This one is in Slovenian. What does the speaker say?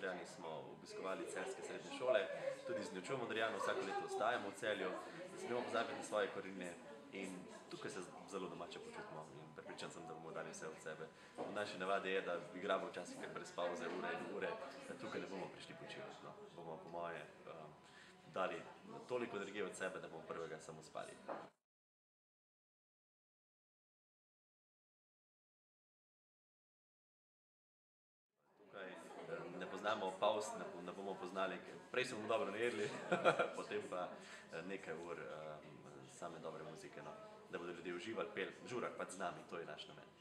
Modrijani smo obiskovali celjske srednje šole, tudi z Njočjo Modrijano vsako leto ostajamo v Celju, ne smemo pozabiti na svoje korenine in tukaj se zelo domače počutimo in prepričan sem, da bomo dali vse od sebe. V naši navadi je, da igramo včasih kar brez pavze ure in ure, tukaj ne bomo prišli počivati, no. Bomo po moje dali toliko energije od sebe, da bomo prvega samo spali. Tukaj ne poznamo pavz, ne bomo poznali, prej se bomo dobro najedli, potem pa nekaj ur same dobre muzike, no. Da bodo ljudje uživali, peli, žurali pač z nami, to je naš namen.